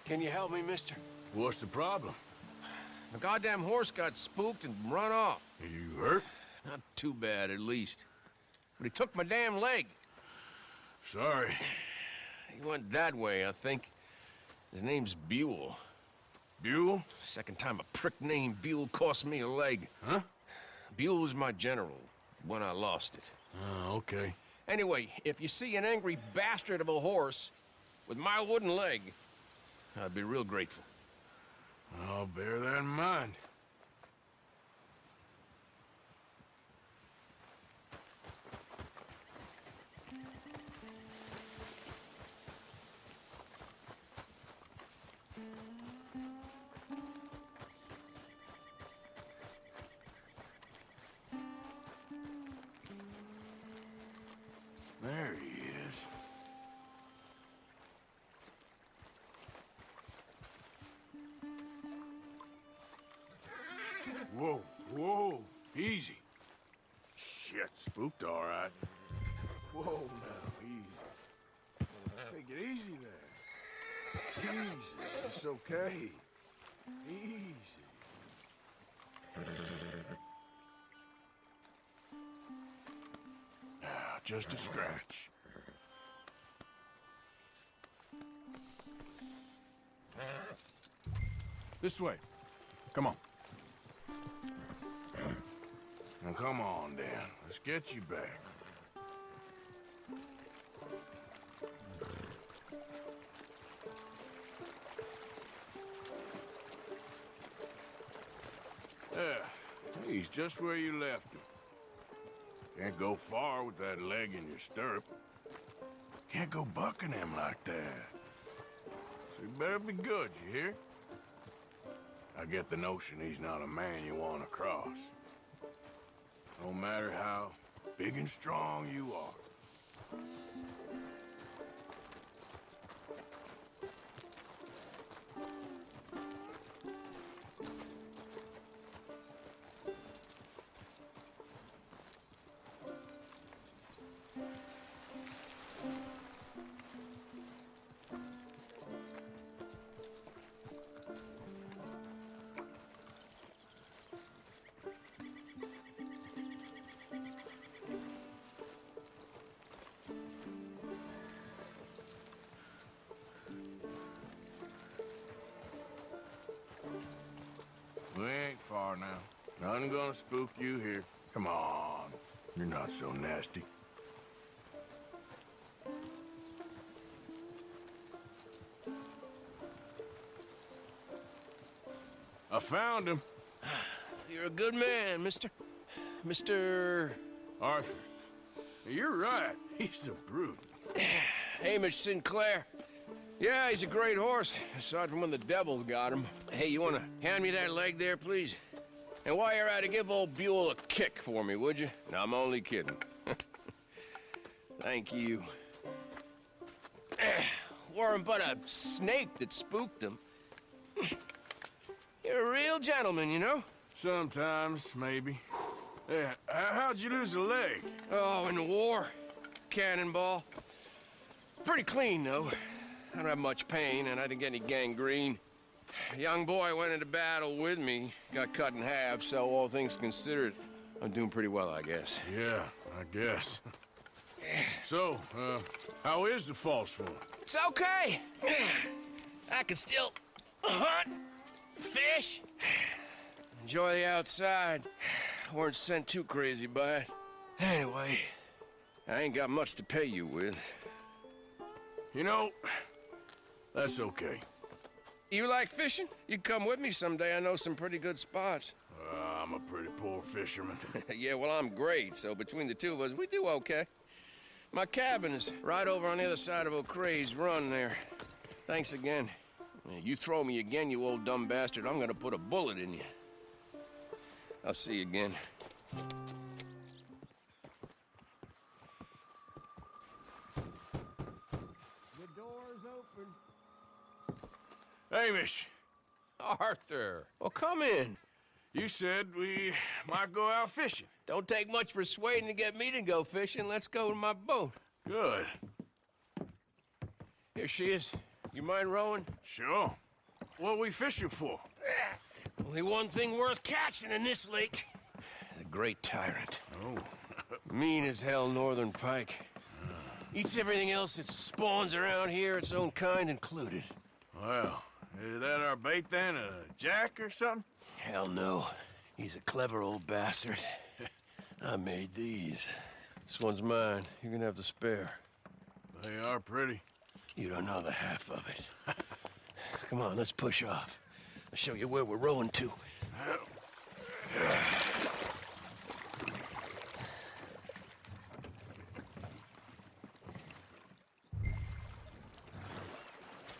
Can you help me, mister? What's the problem? The goddamn horse got spooked and run off. Are you hurt? Not too bad, at least. But he took my damn leg. Sorry. He went that way, I think. His name's Buell. Buell? Second time a prick named Buell cost me a leg. Huh? Buell was my general when I lost it. Oh, okay. Anyway, if you see an angry bastard of a horse with my wooden leg, I'd be real grateful. I'll bear that in mind. There he is. Whoa, whoa, easy. Shit, spooked all right. Whoa, now, easy. Take it easy there. Easy, it's okay. Easy. Now, just a scratch. This way. Come on. Now, come on, Dan. Let's get you back. He's just where you left him. Can't go far with that leg in your stirrup. Can't go bucking him like that. So you better be good, you hear? I get the notion he's not a man you want to cross. No matter how big and strong you are. We ain't far now. Nothing gonna spook you here. Come on. You're not so nasty. I found him. You're a good man, mister. Mr. Arthur. You're right. He's a brute. Hamish Sinclair. Yeah, he's a great horse, aside from when the devil got him. Hey, you wanna hand me that leg there, please? And while you're at it, give old Buell a kick for me, would you? No, I'm only kidding. Thank you. Weren't but a snake that spooked him. You're a real gentleman, you know? Sometimes, maybe. Yeah, how'd you lose a leg? Oh, in the war. Cannonball. Pretty clean, though. I don't have much pain, and I didn't get any gangrene. A young boy went into battle with me, got cut in half, so all things considered, I'm doing pretty well, I guess. Yeah, I guess. So, how is the false one? It's okay. I can still hunt, fish, enjoy the outside. Weren't sent too crazy by it. Anyway, I ain't got much to pay you with. You know, that's okay. You like fishing? You come with me someday. I know some pretty good spots. I'm a pretty poor fisherman. Yeah, well, I'm great, so between the two of us, we do okay. My cabin is right over on the other side of O'Creagh's Run there. Thanks again. You throw me again, you old dumb bastard, I'm gonna put a bullet in you. I'll see you again. The door's open. Hamish, Arthur, well, come in. you said we might go out fishing. Don't take much persuading to get me to go fishing. Let's go to my boat. Good. Here she is. You mind rowing? Sure. What we fishing for? Only one thing worth catching in this lake. The Great Tyrant. Oh. Mean as hell northern pike. Eats everything else that spawns around here, its own kind included. Well, is that our bait then? A jack or something? Hell no. He's a clever old bastard. I made these. This one's mine. You're gonna have to spare. They are pretty. You don't know the half of it. Come on, let's push off. I'll show you where we're rowing to.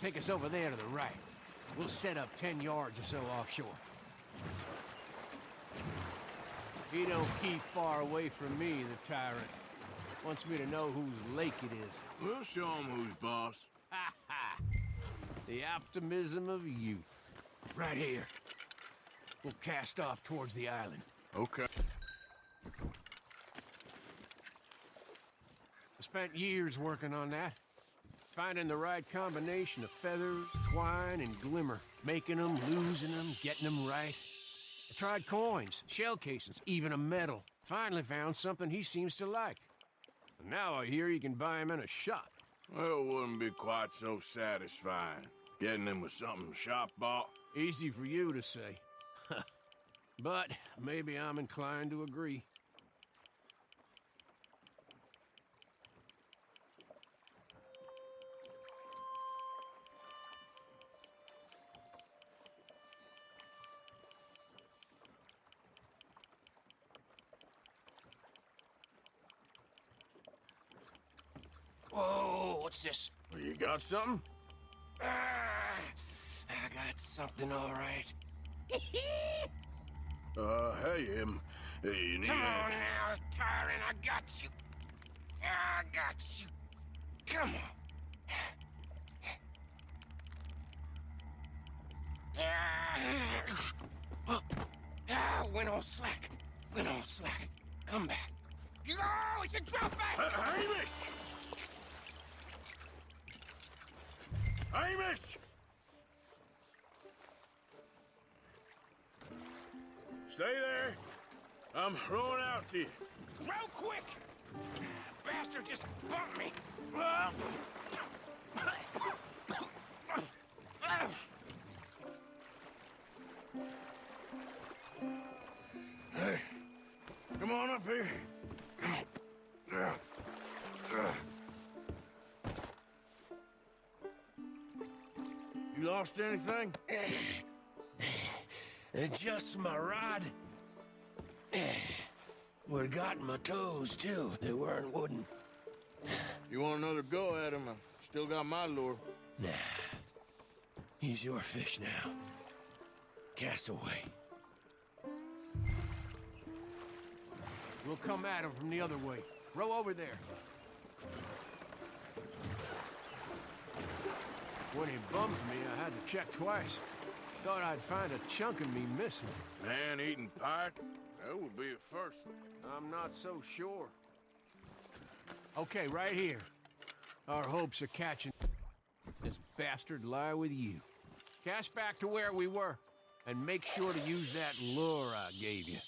Take us over there to the right. We'll set up 10 yards or so offshore. He don't keep far away from me, the tyrant. Wants me to know whose lake it is. We'll show him who's boss. Ha ha! The optimism of youth. Right here. We'll cast off towards the island. Okay. I spent years working on that. Finding the right combination of feathers, twine, and glimmer. Making them, losing them, getting them right. I tried coins, shell casings, even a medal. Finally found something he seems to like. And now I hear you can buy him in a shop. Well, it wouldn't be quite so satisfying. Getting him with something shop bought. Easy for you to say. But maybe I'm inclined to agree. Whoa, what's this? Well, you got something? Ah, I got something all right. Hey, you need Come on anything? now, tyrant, I got you. I got you. Come on. Went all slack. Went all slack. Come back. Oh, it's a drop back! Hamish! Hamish! Stay there. I'm throwing out to you. Real quick! Bastard just bumped me. Hey, come on up here. Come on. You lost anything? Just my rod. Would've gotten my toes, too. They weren't wooden. You want another go at him? I still got my lure. Nah. He's your fish now. Cast away. We'll come at him from the other way. Row over there. When he bumped me, I had to check twice. Thought I'd find a chunk of me missing. Man eating pike? That would be a first. I'm not so sure. Okay, right here. Our hopes of catching this bastard lie with you. Cast back to where we were, and make sure to use that lure I gave you.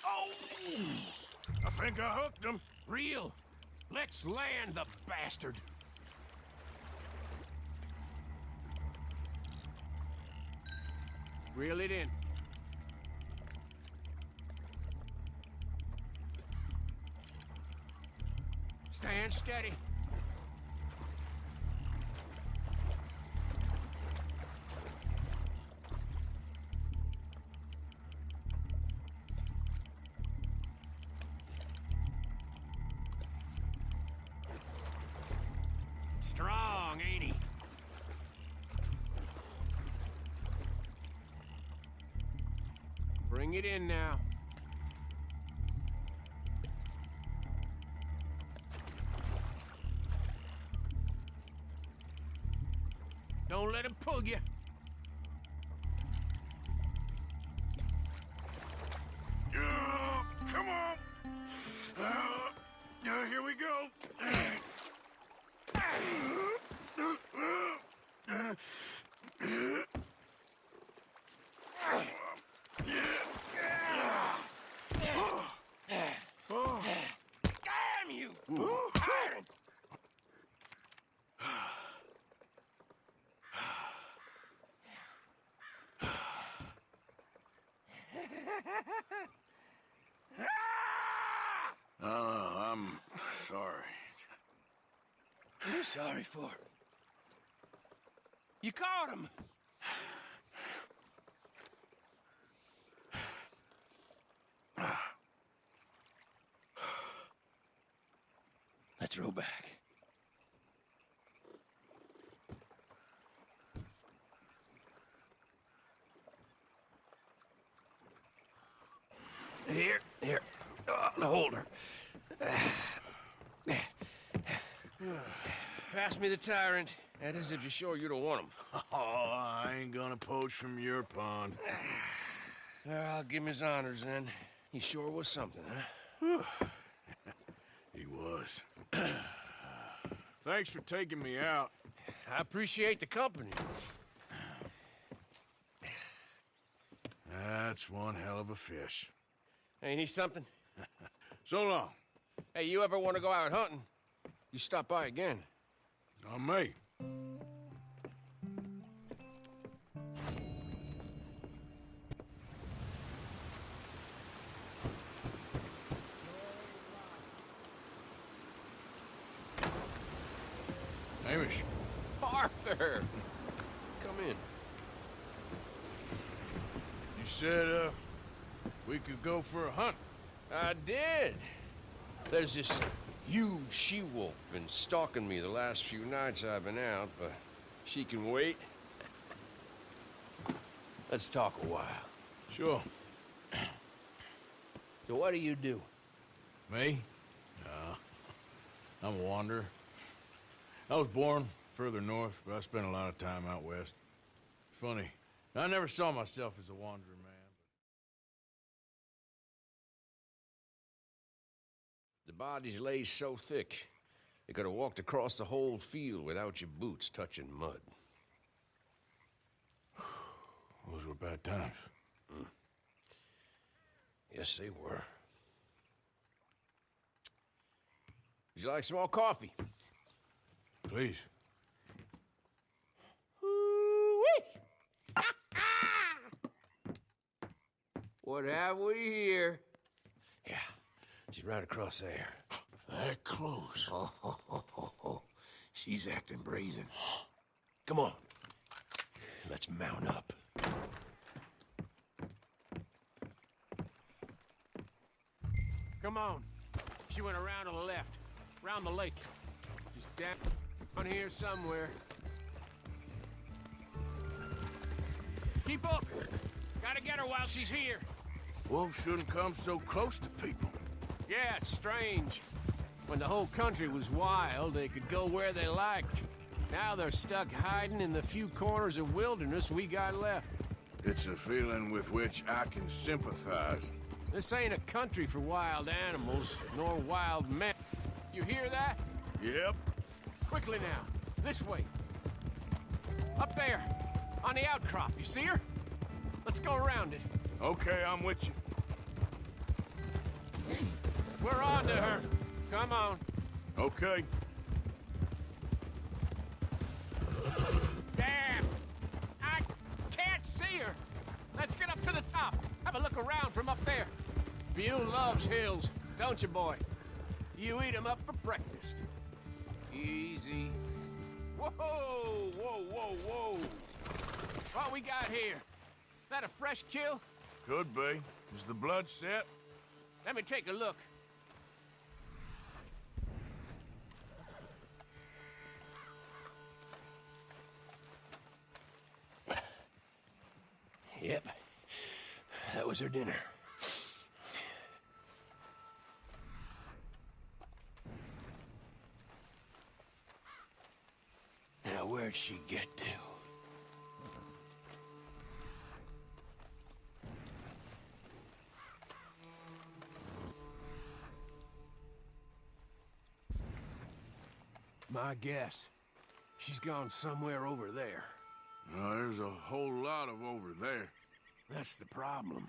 Oh! I think I hooked him. Reel. Let's land the bastard. Reel it in. Stand steady. Strong, ain't he? Bring it in now. Don't let him pull you. Here we go. Damn you! I'm sorry. What are you sorry for? You caught him. Let's row back. Here. The holder. Pass me the tyrant. That is if you're sure you don't want him. Oh, I ain't gonna poach from your pond. I'll give him his honors then. He sure was something, huh? He was. Thanks for taking me out. I appreciate the company. That's one hell of a fish. Ain't he something? So long. Hey, you ever want to go out hunting? You stop by again. On me. Hamish. Arthur! Come in. You said, we could go for a hunt. I did. There's this huge she-wolf been stalking me the last few nights I've been out, but she can wait. Let's talk a while. Sure. So what do you do? Me? I'm a wanderer. I was born further north, but I spent a lot of time out west. It's funny. I never saw myself as a wanderer, man. The bodies lay so thick, you could have walked across the whole field without your boots touching mud. Those were bad times. Yes, they were. Would you like some more coffee? Please. What have we here? Yeah, she's right across there. That close. Oh. She's acting brazen. Come on. Let's mount up. Come on. She went around to the left. Around the lake. She's down here somewhere. Keep up! Gotta get her while she's here. Wolves shouldn't come so close to people. Yeah, it's strange. When the whole country was wild, they could go where they liked. Now they're stuck hiding in the few corners of wilderness we got left. It's a feeling with which I can sympathize. This ain't a country for wild animals, nor wild men. You hear that? Yep. Quickly now. This way. Up there. On the outcrop. You see her? Let's go around it. Okay, I'm with you. We're on to her. Come on. Okay. Damn! I can't see her. Let's get up to the top. Have a look around from up there. View loves hills, don't you, boy? You eat 'em up for breakfast. Easy. Whoa! What we got here? That a fresh kill? Could be. Is the blood set? Let me take a look. Yep. That was her dinner. Now, where'd she get to? My guess. She's gone somewhere over there. No, there's a whole lot of over there. That's the problem.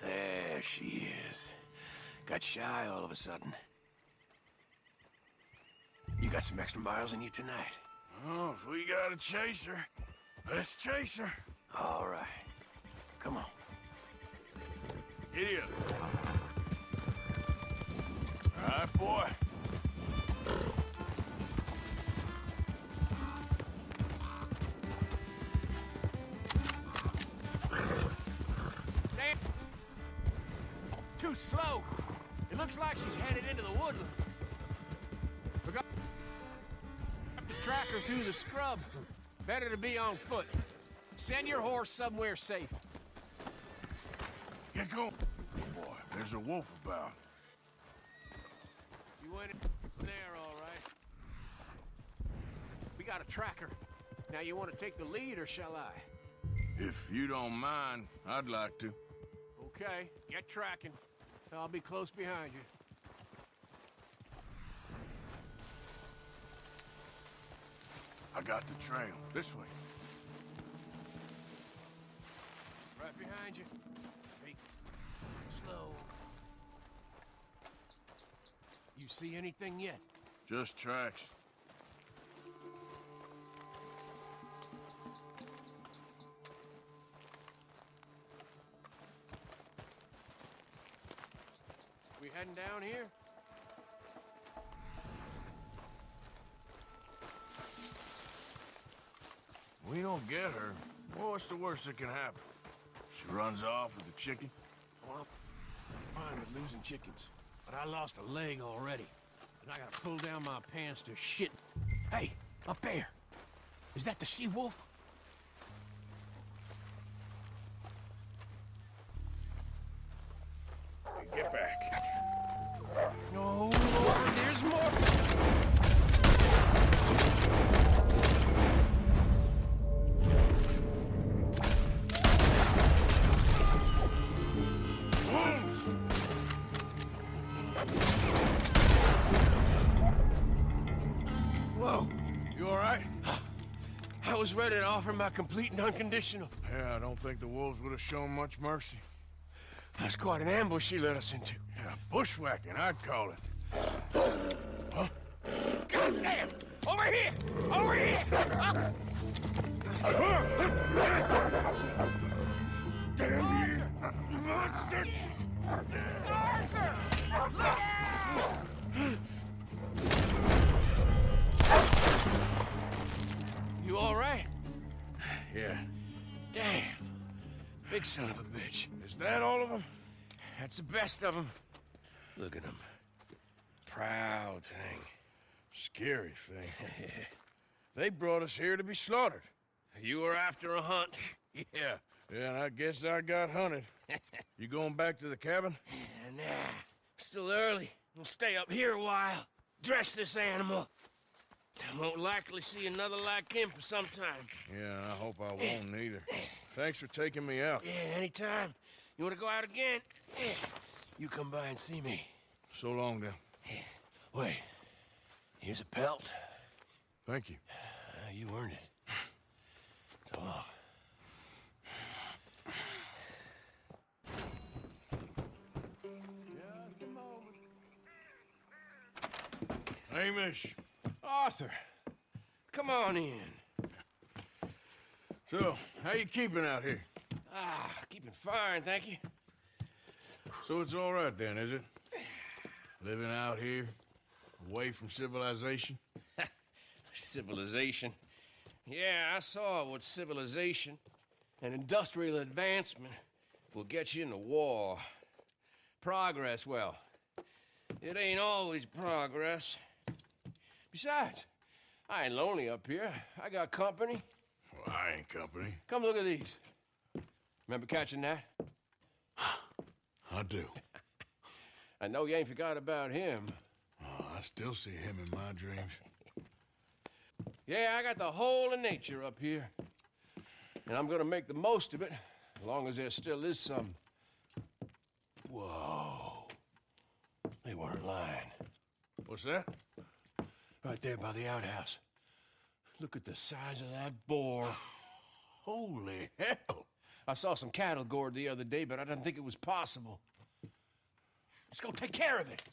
There she is. Got shy all of a sudden. You got some extra miles in you tonight. Oh, if we gotta chase her, let's chase her. All right. Come on. Giddy up. All right, boy. Damn. Too slow. It looks like she's headed into the woodland. We got to track her through the scrub. Better to be on foot. Send your horse somewhere safe. Get going. Boy, there's a wolf about. You went in there, all right. We got to track her. Now, you want to take the lead, or shall I? If you don't mind, I'd like to. Okay, get tracking. I'll be close behind you. I got the trail. This way. Right behind you. Hey, slow. You see anything yet? Just tracks. We heading down here? We don't get her. Well, what's the worst that can happen? She runs off with the chicken? Well, I'm fine with losing chickens, but I lost a leg already, and I gotta pull down my pants to shit. Hey, up there! Is that the she-wolf? Hey, get back. No, Lord, there's more! Wolves! Whoa! You all right? I was ready to offer my complete and unconditional. Yeah, I don't think the wolves would have shown much mercy. That's quite an ambush she led us into. Yeah, bushwhacking, I'd call it. Huh? Goddamn! Over here! Over here! Damn you! Monster! Arthur! You all right? Yeah. Damn. Big son of a bitch. Is that all of them? That's the best of them. Look at him. Proud thing. Scary thing. They brought us here to be slaughtered. You were after a hunt. Yeah. Yeah, and I guess I got hunted. You going back to the cabin? Nah, still early. We'll stay up here a while. Dress this animal. I won't likely see another like him for some time. Yeah, I hope I won't neither. Thanks for taking me out. Yeah, anytime. You want to go out again? Yeah. You come by and see me. So long, then. Wait. Here's a pelt. Thank you. You earned it. So long. Just a moment. Hamish. Arthur, come on in. So, how you keeping out here? Keeping fine, thank you. So it's all right then, is it? Living out here, away from civilization? Civilization. Yeah, I saw what civilization and industrial advancement will get you in the war. Progress, well, it ain't always progress. Besides, I ain't lonely up here. I got company. Well, I ain't company. Come look at these. Remember catching that? I do. I know you ain't forgot about him. Oh, I still see him in my dreams. Yeah, I got the whole of nature up here. And I'm gonna make the most of it, as long as there still is some. Whoa. They weren't lying. What's that? Right there by the outhouse. Look at the size of that boar. Holy hell! I saw some cattle gored the other day, but I didn't think it was possible. Let's go take care of it.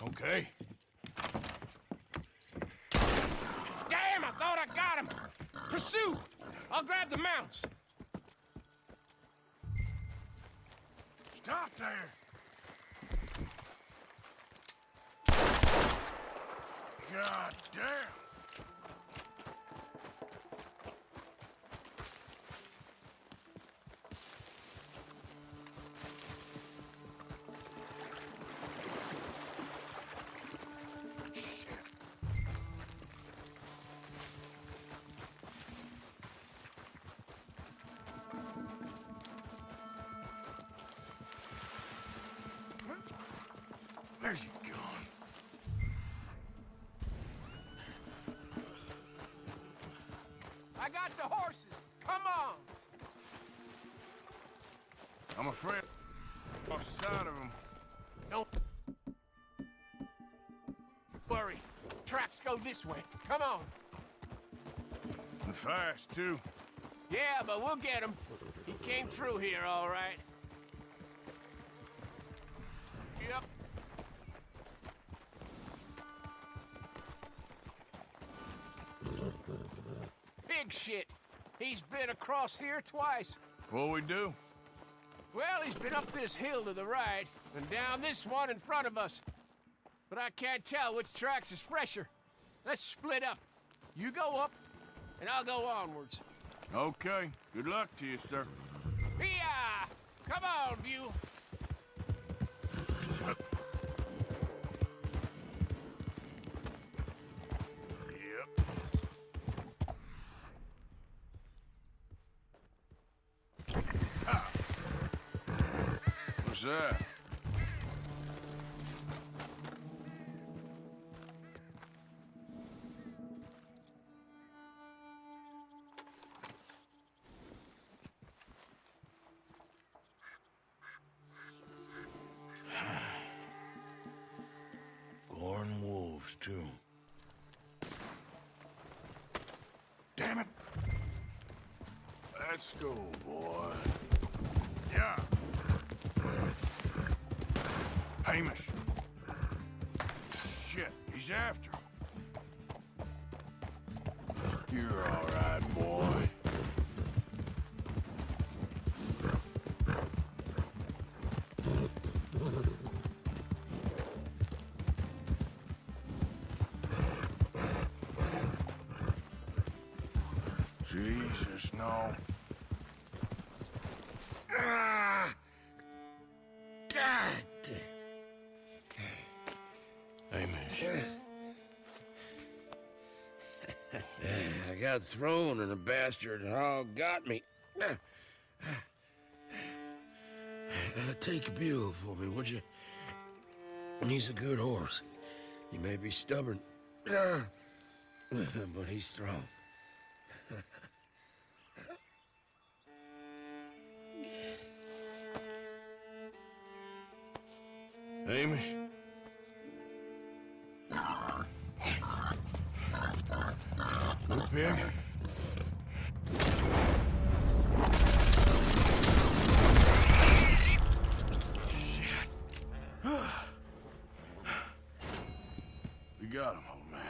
Okay. Damn, I thought I got him. Pursue! I'll grab the mounts. Stop there! God damn! Where's he gone? I got the horses. Come on. I'm afraid I lost sight of him. Don't worry. Tracks go this way. Come on. And fast, too. Yeah, but we'll get him. He came through here, all right. Yep. Big shit. He's been across here twice. What we do? Well, he's been up this hill to the right and down this one in front of us. But I can't tell which tracks is fresher. Let's split up. You go up, and I'll go onwards. Okay. Good luck to you, sir. Yeah! Come on, View. Yep. What's that? Goring wolves, too. Damn it! Let's go, boy. Yeah. Hamish. Shit, he's after him. You're all right, boy. Jesus, no. Ah! God! Hamish. I got thrown and a bastard hog got me. Take a mule for me, would you? He's a good horse. He may be stubborn, but he's strong. Hamish? Good pig? Shit. We got him, old man.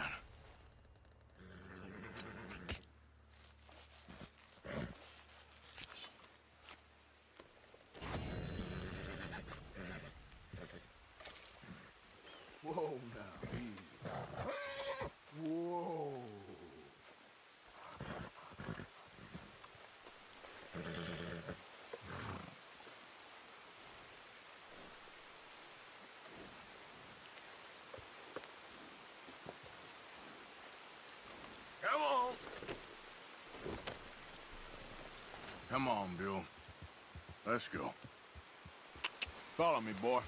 Whoa, now, easy. Whoa. Come on. Come on, Bill. Let's go. Follow me, boy.